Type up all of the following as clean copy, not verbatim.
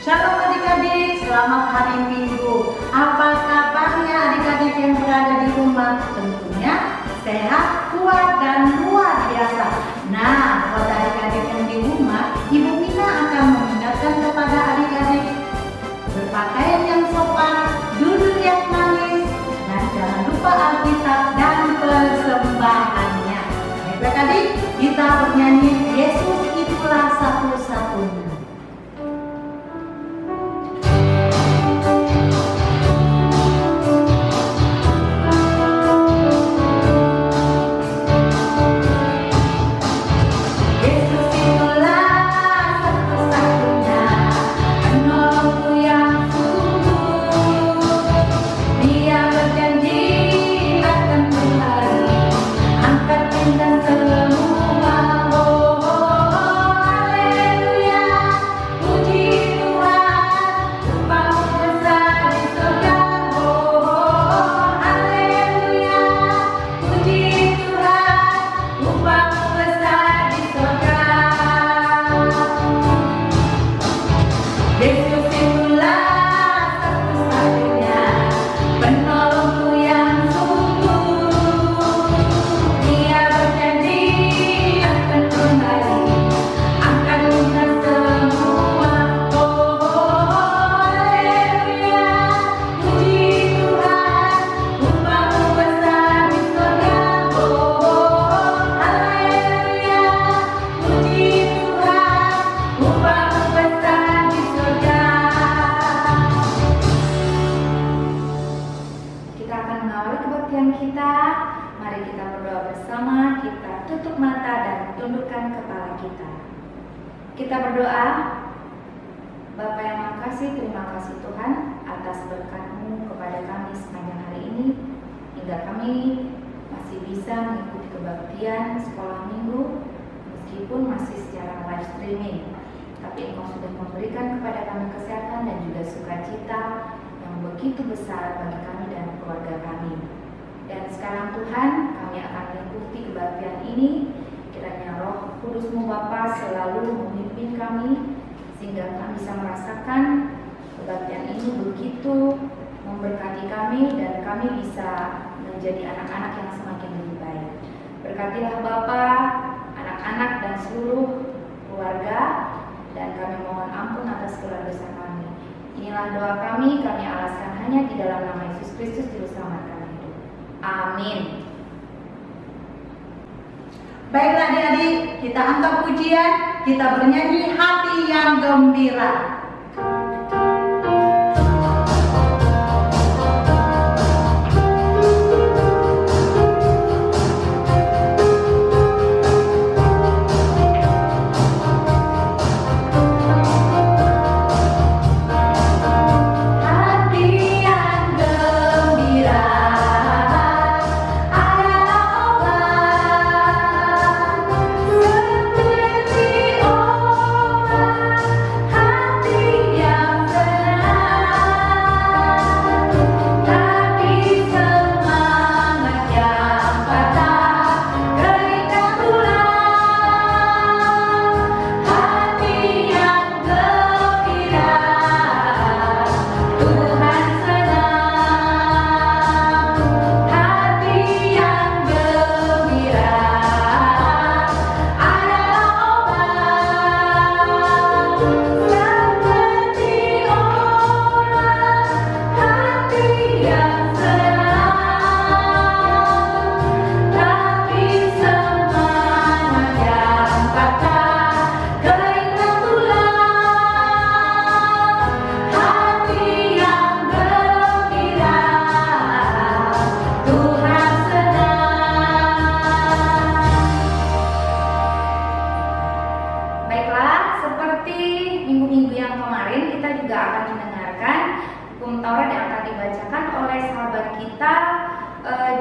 Shalom adik-adik, selamat hari Minggu. Apa kabarnya adik-adik yang berada di rumah? Tentunya sehat, kuat, dan luar biasa. Nah, buat adik-adik yang di rumah, Ibu Mina akan mengingatkan kepada adik-adik berpakaian yang sopan, duduk yang manis, dan jangan lupa Alkitab dan persembahannya. Baik adik, kita bernyanyi Yesus itulah satu-satunya. Kita berdoa. Bapa yang makasih, terima kasih Tuhan atas berkat-Mu kepada kami sepanjang hari ini, hingga kami masih bisa mengikuti kebaktian sekolah minggu meskipun masih secara live streaming. Tapi Engkau sudah memberikan kepada kami kesehatan dan juga sukacita yang begitu besar bagi kami dan keluarga kami. Dan sekarang Tuhan, kami akan mengikuti kebaktian ini. Kiranya Roh Kudus-Mu Bapa selalu memimpin kami, sehingga kami bisa merasakan kebaktian ini begitu memberkati kami dan kami bisa menjadi anak-anak yang semakin lebih baik. Berkatilah Bapa, anak-anak dan seluruh keluarga, dan kami mohon ampun atas segala dosa kami. Inilah doa kami alaskan hanya di dalam nama Yesus Kristus Juru Selamat kami hidup. Amin. Baiklah adik-adik, kita angkat pujian, kita bernyanyi hati yang gembira.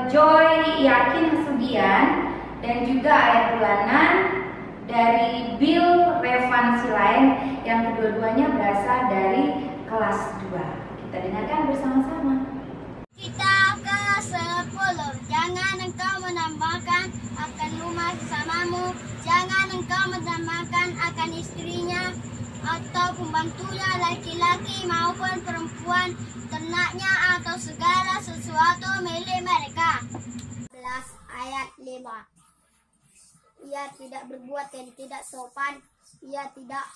Joy Yakin Sugian dan juga ayat bulanan dari Bill Revan Silain yang kedua-duanya berasal dari kelas 2. Kita dengarkan bersama-sama. Kita ke-10. Jangan engkau menambahkan akan rumah bersamamu, jangan engkau menambahkan akan istrinya, atau pembantunya laki-laki maupun perempuan, ternaknya atau segala sesuatu milik mereka. 11 ayat 5. Ia tidak berbuat yang tidak sopan, ia tidak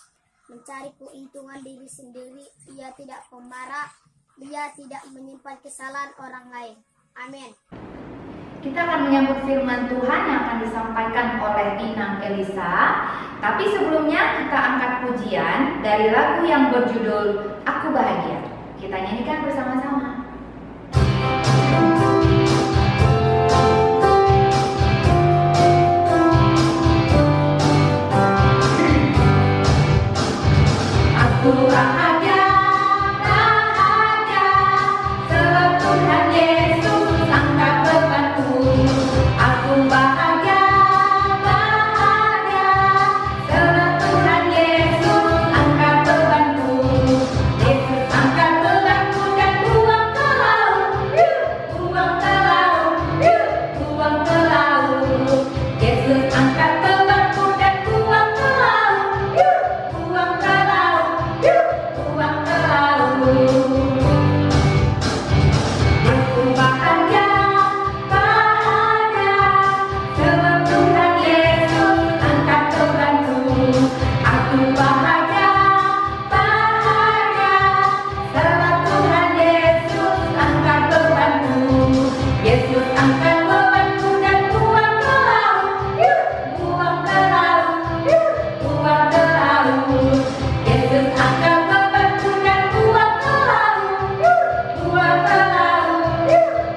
mencari keuntungan diri sendiri, ia tidak pemarah, ia tidak menyimpan kesalahan orang lain. Amin. Kita akan menyambut firman Tuhan yang akan disampaikan oleh Inang Elisa. Tapi sebelumnya kita angkat pujian dari lagu yang berjudul Aku Bahagia. Kita nyanyikan bersama-sama. Aku bahagia, bahagia, sebab Tuhan Yesus angkat bebanku. Aku bahagia, bahagia, sebab Tuhan Yesus angkat bebanku. Yesus angkat bebanku dan buang ke laut, buang ke laut, buang ke laut. Yesus angkat bebanku dan buang ke laut, buang ke laut, buang ke laut. Aku bahagia, bahagia, sebab Tuhan Yesus angkat bebanku. Aku bahagia, bahagia, sebab Tuhan Yesus angkat bebanku. Yesus angkat bebanku dan buang ke laut, buang ke laut, buang ke laut. Yesus angkat bebanku dan buang ke laut, buang ke laut,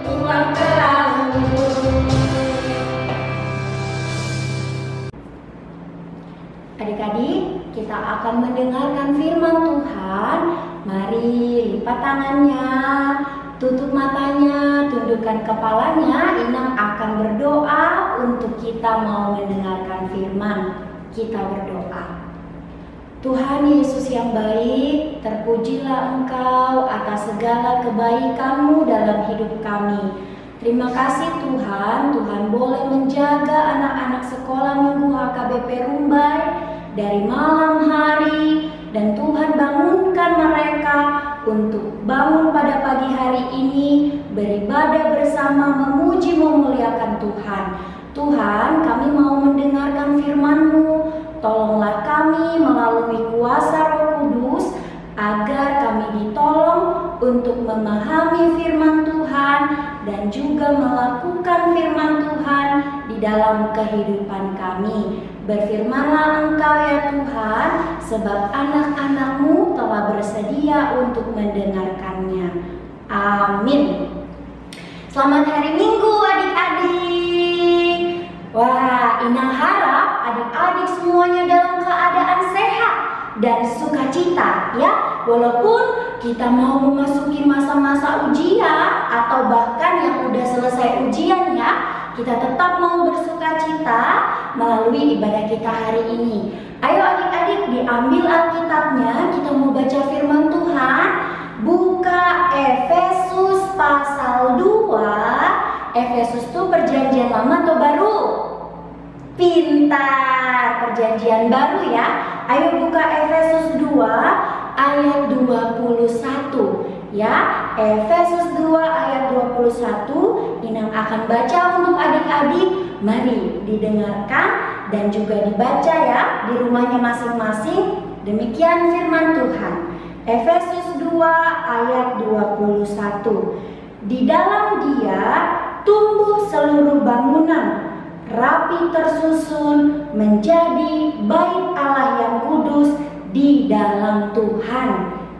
buang ke laut. Adik-adik, kita akan mendengarkan firman Tuhan. Mari lipat tangannya, tutup matanya, tundukkan kepalanya. Inang akan berdoa untuk kita mau mendengarkan firman. Kita berdoa. Tuhan Yesus yang baik, terpujilah Engkau atas segala kebaikan-Mu dalam hidup kami. Terima kasih Tuhan, Tuhan boleh menjaga anak-anak sekolah minggu HKBP Rumbai dari malam hari, dan Tuhan bangunkan mereka untuk bangun pada pagi hari ini beribadah bersama, memuji memuliakan Tuhan. Tuhan, kami mau mendengarkan firman-Mu. Tolonglah kami melalui kuasa Roh Kudus agar kami ditolong untuk memahami firman Tuhan dan juga melakukan firman Tuhan di dalam kehidupan kami. Berfirmanlah Engkau ya Tuhan, sebab anak-anak-Mu telah bersedia untuk mendengarkannya. Amin. Selamat hari Minggu adik-adik. Wah, Inang harap adik-adik semuanya dalam keadaan sehat dan sukacita ya. Walaupun kita mau memasuki masa-masa ujian atau bahkan yang udah selesai ujian ya, kita tetap mau bersukacita melalui ibadah kita hari ini. Ayo adik-adik, diambil Alkitabnya, kita mau baca firman Tuhan. Buka Efesus pasal 2. Efesus itu perjanjian lama atau baru? Pintar, perjanjian baru ya. Ayo buka Efesus 2 ayat 21 ya. Efesus 2 ayat 21. Inang akan baca untuk adik-adik. Mari didengarkan dan juga dibaca ya di rumahnya masing-masing. Demikian firman Tuhan. Efesus 2 ayat 21. Di dalam Dia tumbuh seluruh bangunan, rapi tersusun menjadi bait Allah yang kudus di dalam Tuhan.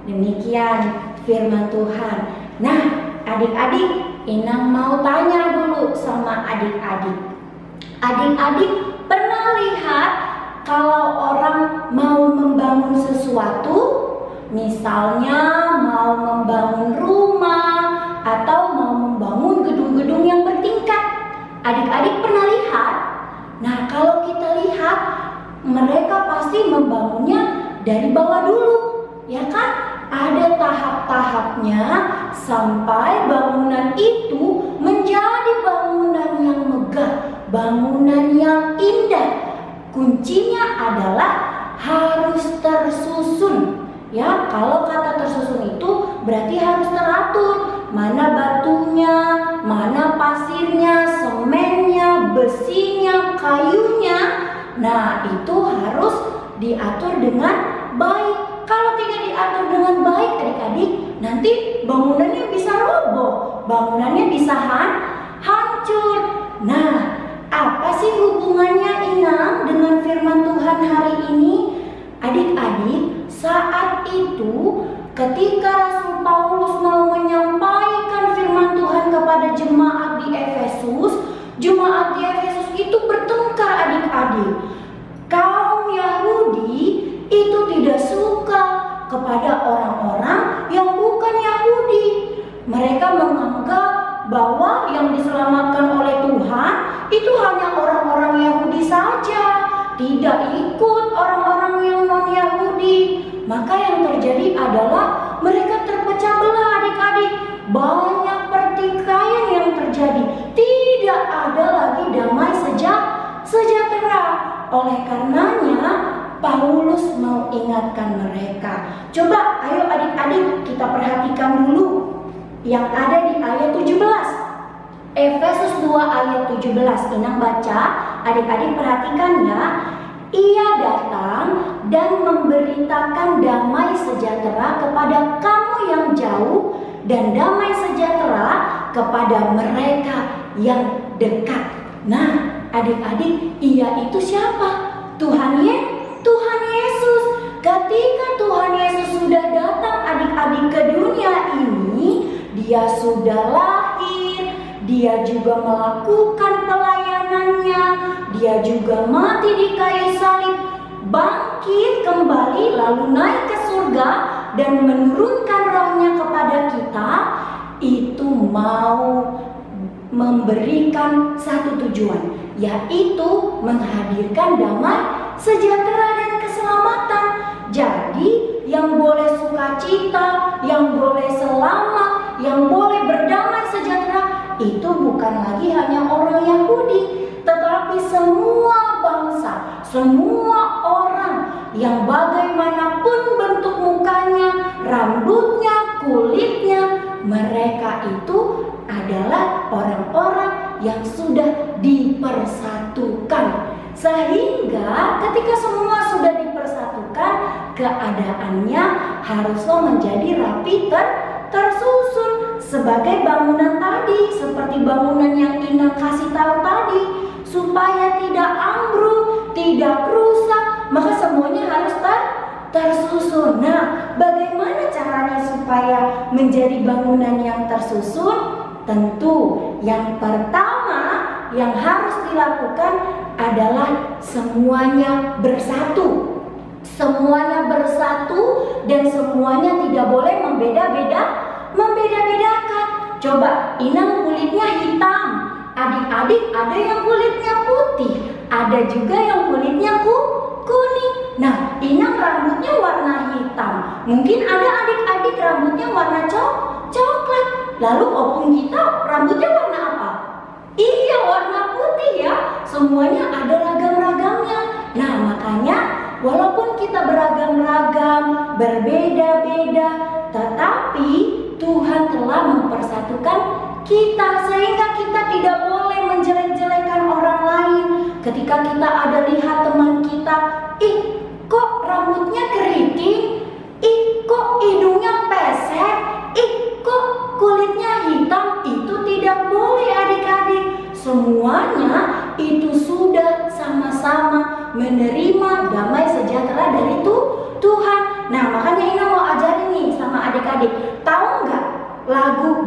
Demikian firman Tuhan. Nah, adik-adik, Inang mau tanya dulu sama adik-adik. Adik-adik pernah lihat kalau orang mau membangun sesuatu, misalnya mau membangun rumah atau mau membangun gedung-gedung yang bertingkat. Adik-adik pernah lihat? Nah, kalau kita lihat, mereka pasti membangunnya dari bawah dulu, ya kan? Ada tahap-tahapnya sampai bangunan itu menjadi bangunan yang megah, bangunan yang indah. Kuncinya adalah harus tersusun. Ya, kalau kata tersusun itu berarti harus teratur. Mana batunya, mana pasirnya, semennya, besinya, kayunya. Nah, itu harus diatur dengan baik. Kalau tidak diatur dengan baik adik-adik, nanti bangunannya bisa roboh, bangunannya bisa hancur. Nah, apa sih hubungannya Inang dengan firman Tuhan hari ini? Adik-adik, saat itu ketika Rasul Paulus mau menyampaikan firman Tuhan kepada jemaat di Efesus, jemaat di Efesus itu bertengkar adik-adik. Kaum Yahudi itu tidak suka kepada orang-orang yang bukan Yahudi. Mereka menganggap bahwa yang diselamatkan oleh Tuhan itu hanya orang-orang Yahudi saja, tidak ikut orang-orang yang non-Yahudi. Maka yang terjadi adalah mereka terpecah belah adik-adik. Banyak pertikaian yang terjadi. Tidak ada lagi damai sejahtera. Oleh karenanya Paulus mau ingatkan mereka. Coba ayo adik-adik kita perhatikan dulu yang ada di ayat 17. Efesus 2 ayat 17. Inang baca, adik-adik perhatikan ya. Ia datang dan memberitakan damai sejahtera kepada kamu yang jauh dan damai sejahtera kepada mereka yang dekat. Nah, adik-adik, ia itu siapa? Tuhan Yesus. Ketika Tuhan Yesus sudah datang adik-adik ke dunia ini, dia sudah lahir, dia juga melakukan pelayanannya, dia juga mati di kayu salib, bangkit kembali lalu naik ke surga dan menurunkan rohnya kepada kita. Itu mau memberikan satu tujuan, yaitu menghadirkan damai sejahtera dan keselamatan. Jadi yang boleh sukacita, yang boleh selamat, yang boleh berdamai sejahtera itu bukan lagi hanya orang Yahudi, tetapi semua bangsa, semua orang yang bagaimanapun bentuk mukanya, rambutnya, kulitnya, mereka itu adalah orang-orang yang sudah dipersatukan. Sehingga ketika semua sudah dipersatukan, keadaannya haruslah menjadi rapi tersusun sebagai bangunan tadi, seperti bangunan yang Inang kasih tahu tadi, supaya tidak ambruk, tidak rusak, maka semuanya harus tersusun. Nah, bagaimana caranya supaya menjadi bangunan yang tersusun? Tentu yang pertama yang harus dilakukan adalah semuanya bersatu. Semuanya bersatu dan semuanya tidak boleh membeda-bedakan. Coba, Inang kulitnya hitam, adik-adik ada yang kulitnya putih, ada juga yang kulitnya kuning. Nah, Inang rambutnya warna hitam, mungkin ada adik-adik rambutnya warna coklat. Lalu opung kita rambutnya warna apa? Iya, warna putih ya. Semuanya ada ragam-ragamnya. Nah, makanya walaupun kita beragam-ragam, berbeda-beda, tetapi Tuhan telah mempersatukan kita sehingga kita tidak boleh menjelek-jelekan orang lain. Ketika kita ada lihat teman kita, ih kok rambutnya keriting, ih kok hidungnya pesek, ih kok kulitnya hitam, itu tidak boleh adik-adik. Semuanya itu sudah sama-sama menerima damai sejahtera dari Tuhan. Nah, makanya Ina mau ajarin nih sama adik-adik. Tahu nggak lagu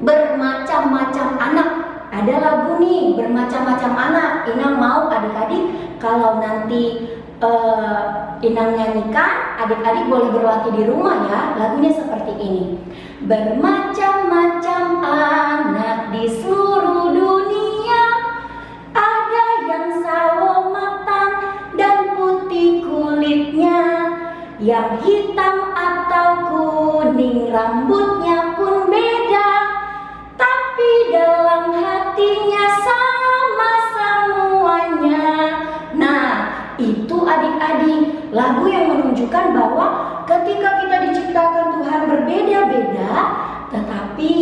bermacam-macam anak? Ada lagu nih bermacam-macam anak. Ina mau adik-adik kalau nanti Inang nyanyikan, adik-adik boleh berlatih di rumah ya. Lagunya seperti ini. Bermacam-macam anak di seluruh dunia, ada yang sawo matang dan putih kulitnya, yang hitam atau kuning rambutnya pun beda, tapi dalam hatinya sama semuanya. Nah, itu adik-adik, lagu yang menunjukkan bahwa ketika kita diciptakan Tuhan berbeda-beda, tetapi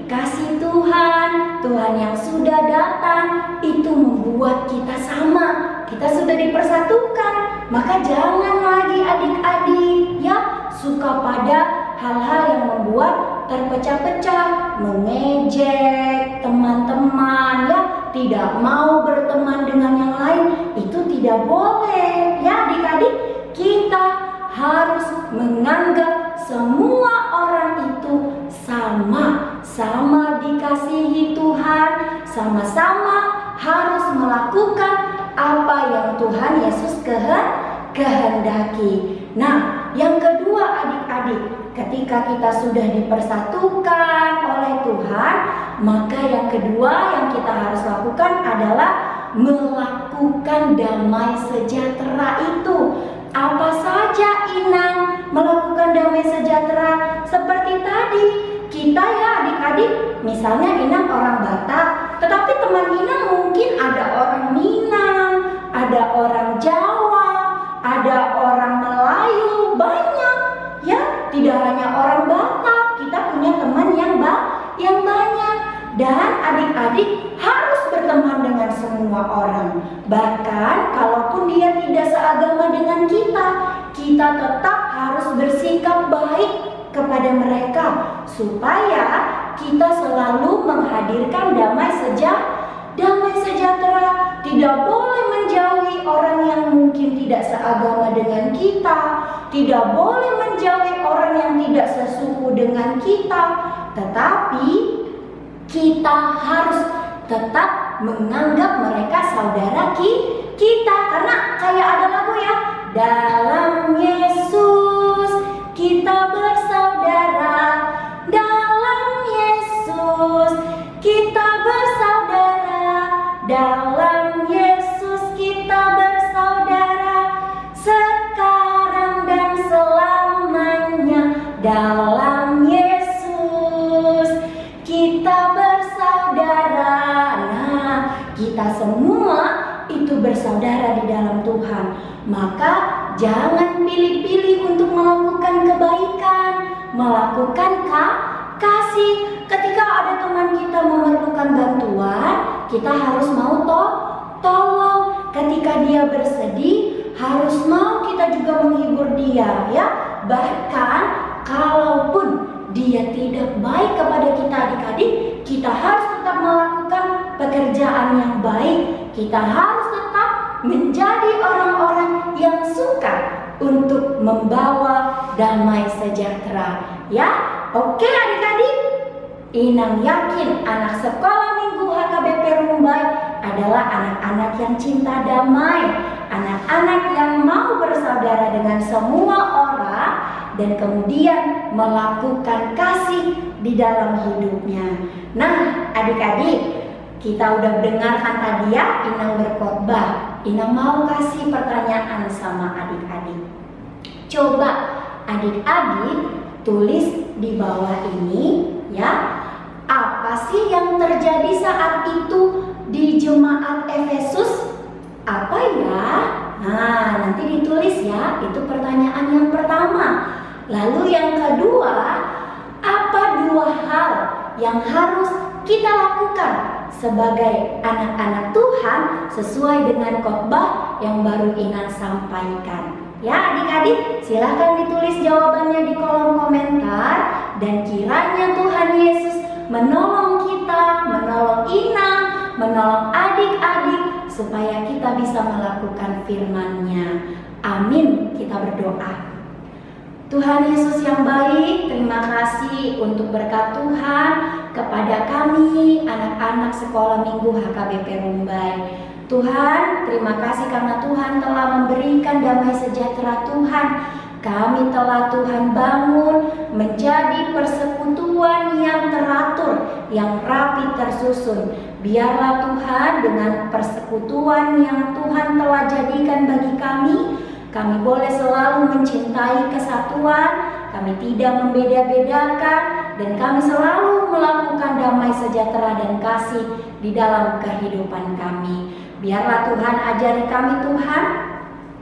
kasih Tuhan, Tuhan yang sudah datang itu membuat kita sama. Kita sudah dipersatukan. Maka jangan lagi adik-adik ya suka pada hal-hal yang membuat terpecah-pecah, mengejek teman-teman ya, tidak mau berteman dengan yang lain, itu tidak boleh ya adik-adik. Kita harus menganggap semua orang itu sama dikasihi Tuhan, sama-sama harus melakukan apa yang Tuhan Yesus kehendaki. Nah, yang kedua adik-adik, ketika kita sudah dipersatukan oleh Tuhan, maka yang kedua yang kita harus lakukan adalah melakukan damai sejahtera itu. Apa saja Inang melakukan damai sejahtera? Seperti tadi kita ya adik-adik, misalnya Inang orang Batak, tetapi teman Inang mungkin ada orang Minang, ada orang Jawa, ada orang Melayu, banyak ya, tidak hanya orang Batak, kita punya teman yang banyak. Dan adik-adik harus berteman dengan semua orang. Bahkan kalaupun dia tidak seagama dengan kita tetap harus bersikap baik kepada mereka supaya kita selalu menghadirkan damai sejahtera. Tidak boleh menjauhi orang yang mungkin tidak seagama dengan kita, tidak boleh menjauhi orang yang tidak sesuku dengan kita, tetapi kita harus tetap menganggap mereka saudara kita. Karena kayak ada lagu ya, dalam Yesus kita bersaudara, dalam Yesus kita bersaudara, dalam Yesus kita bersaudara, sekarang dan selamanya, dalam Yesus kita bersaudara. Nah, kita semua itu bersaudara di dalam Tuhan. Maka jangan pilih-pilih untuk melakukan kebaikan, melakukan kasih. Ketika ada teman kita memerlukan bantuan, kita harus mau tolong. Ketika dia bersedih, harus mau kita juga menghibur dia ya. Bahkan kalaupun dia tidak baik kepada kita adik-adik, kita harus tetap melakukan pekerjaan yang baik. Kita harus tetap menjadi orang-orang yang suka untuk membawa damai sejahtera ya. Oke adik-adik, Inang yakin anak sekolah minggu HKBP Rumbai adalah anak-anak yang cinta damai, anak-anak yang mau bersaudara dengan semua orang dan kemudian melakukan kasih di dalam hidupnya. Nah adik-adik, kita udah dengarkan tadi ya Inang berkhotbah. Inang mau kasih pertanyaan sama adik-adik. Coba adik-adik tulis di bawah ini ya, apa sih yang terjadi saat itu di jemaat Efesus? Apa ya? Nah, nanti ditulis ya, itu pertanyaan yang pertama. Lalu yang kedua, apa dua hal yang harus kita lakukan sebagai anak-anak Tuhan sesuai dengan khotbah yang baru Inang sampaikan? Ya adik-adik, silahkan ditulis jawabannya di kolom komentar. Dan kiranya Tuhan Yesus menolong kita, menolong Inang, menolong adik-adik supaya kita bisa melakukan firman-Nya. Amin, kita berdoa. Tuhan Yesus yang baik, terima kasih untuk berkat Tuhan kepada kami anak-anak sekolah minggu HKBP Rumbai. Tuhan, terima kasih karena Tuhan telah memberikan damai sejahtera Tuhan. Kami telah Tuhan bangun menjadi persekutuan yang teratur, yang rapi tersusun. Biarlah Tuhan dengan persekutuan yang Tuhan telah jadikan bagi kami boleh selalu mencintai kesatuan, kami tidak membeda-bedakan, dan kami selalu melakukan damai sejahtera dan kasih di dalam kehidupan kami. Biarlah Tuhan ajari kami Tuhan,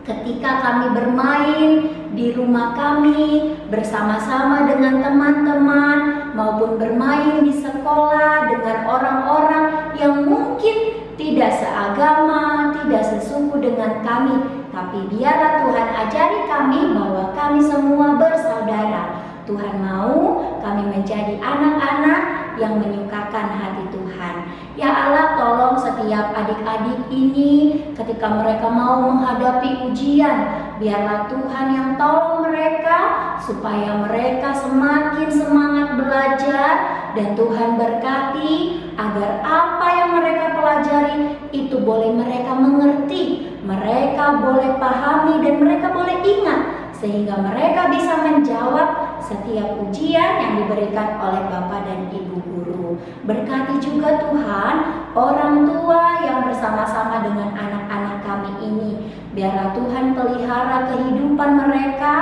ketika kami bermain di rumah kami bersama-sama dengan teman-teman, maupun bermain di sekolah dengan orang-orang yang mungkin tidak seagama, tidak sesuku dengan kami. Tapi biarlah Tuhan ajari kami bahwa kami semua bersaudara. Tuhan mau kami menjadi anak-anak yang menyukakan hati Tuhan. Ya Allah, tolong setiap adik-adik ini ketika mereka mau menghadapi ujian, biarlah Tuhan yang tolong mereka supaya mereka semakin semangat belajar, dan Tuhan berkati agar apa yang mereka pelajari itu boleh mereka mengerti, mereka boleh pahami, dan mereka boleh ingat, sehingga mereka bisa menjawab setiap ujian yang diberikan oleh Bapak dan Ibu guru. Berkati juga Tuhan orang tua yang bersama-sama dengan anak-anak kami ini. Biarlah Tuhan pelihara kehidupan mereka,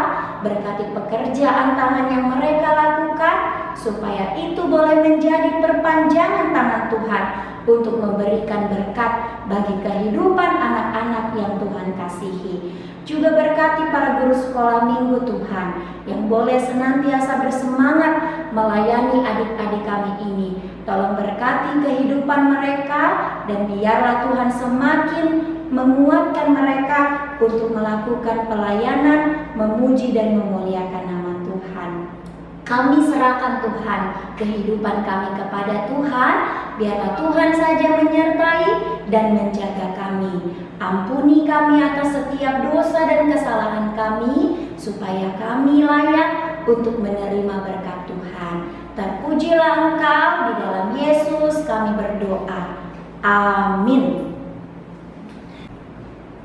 berkati pekerjaan tangan yang mereka lakukan, supaya itu boleh menjadi perpanjangan tangan Tuhan untuk memberikan berkat bagi kehidupan anak-anak yang Tuhan kasihi. Juga berkati para guru sekolah minggu Tuhan, yang boleh senantiasa bersemangat melayani adik-adik kami ini. Tolong berkati kehidupan mereka, dan biarlah Tuhan semakin menguatkan mereka untuk melakukan pelayanan, memuji dan memuliakan nama Tuhan. Kami serahkan Tuhan kehidupan kami kepada Tuhan. Biarlah Tuhan saja menyertai dan menjaga kami. Ampuni kami atas setiap dosa dan kesalahan kami, supaya kami layak untuk menerima berkat Tuhan. Terpujilah Engkau, di dalam Yesus kami berdoa. Amin.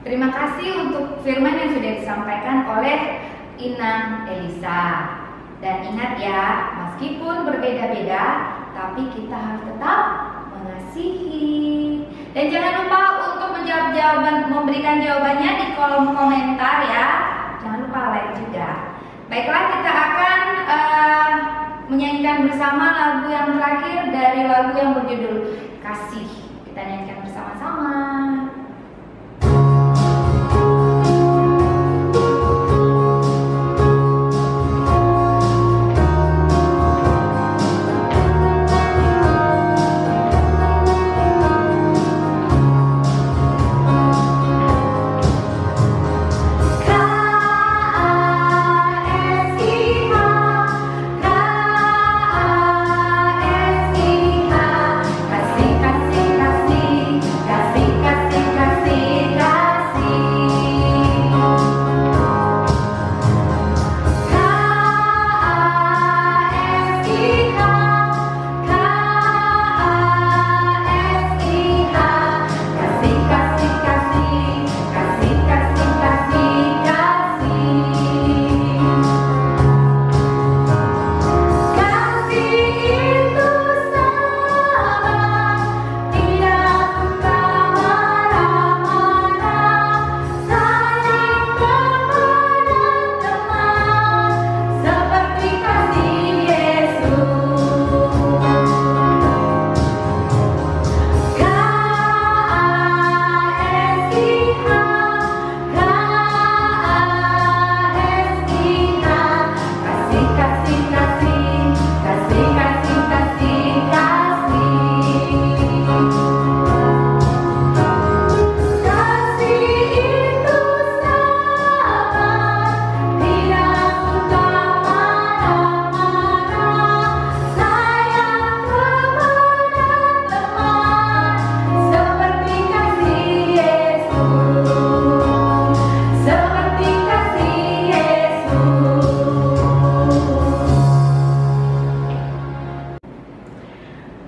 Terima kasih untuk firman yang sudah disampaikan oleh Inang Elisa. Dan ingat ya, meskipun berbeda-beda, tapi kita harus tetap mengasihi. Dan jangan lupa untuk memberikan jawabannya di kolom komentar ya. Jangan lupa like juga. Baiklah, kita akan menyanyikan bersama lagu yang terakhir dari lagu yang berjudul Kasih. Kita nyanyikan bersama-sama.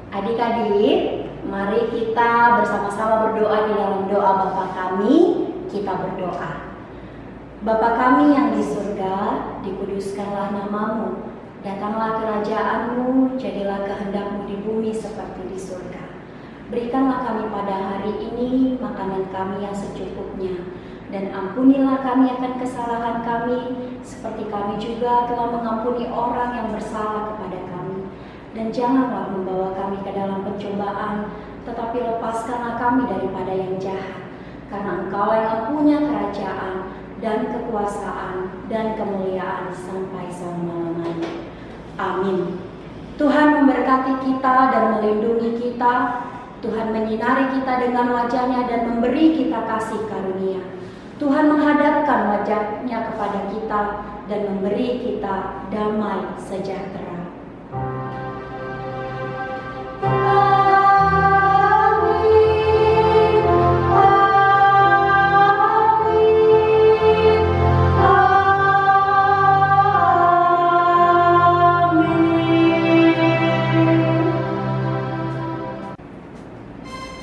Adik-adik, mari kita bersama-sama berdoa di dalam doa Bapa kami. Kita berdoa. Bapa kami yang di surga, dikuduskanlah namamu. Datanglah kerajaan-Mu, jadilah kehendak-Mu di bumi seperti di surga. Berikanlah kami pada hari ini makanan kami yang secukupnya, dan ampunilah kami akan kesalahan kami, seperti kami juga telah mengampuni orang yang bersalah kepada kami. Dan janganlah membawa kami ke dalam pencobaan, tetapi lepaskanlah kami daripada yang jahat. Karena Engkau yang punya kerajaan, dan kekuasaan, dan kemuliaan sampai selama-lamanya. Amin. Tuhan memberkati kita dan melindungi kita. Tuhan menyinari kita dengan wajah-Nya dan memberi kita kasih karunia. Tuhan menghadapkan wajah-Nya kepada kita dan memberi kita damai sejahtera.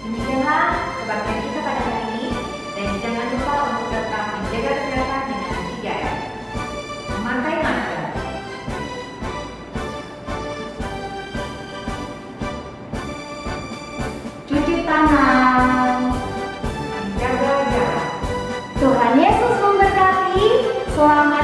Demikianlah kebaktian kita pada hari ini, dan jangan lupa untuk tetap menjaga kesehatan dengan 3M. Memakai masker, Cuci tangan. menjaga jarak. Tuhan Yesus memberkati. Selamat